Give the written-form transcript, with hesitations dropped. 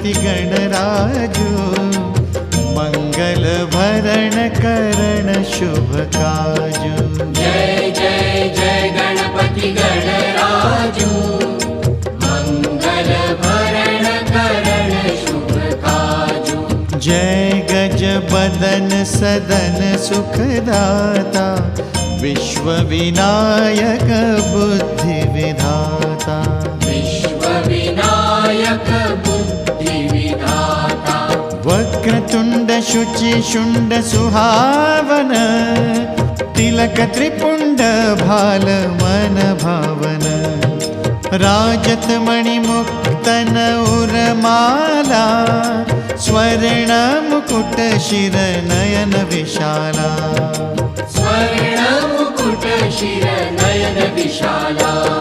गणपति गणराजु मंगल भरण करण शुभ काजु। जय जय जय गणपति गणराजु मंगल भरण करण शुभ काजु। जय गज बदन सदन सुखदाता विश्व विनायक बुद्धि विधाता। विश्व विनायक बुद्धि विधाता। वक्रतुंड शुचि शुंड सुहावन तिलक त्रिपुंड भाल मन भावन। राजत मणि मुक्तन उरमाला स्वर्ण मुकुट शिर नयन विशाला। स्वर्ण मुकुट शिर नयन विशाला।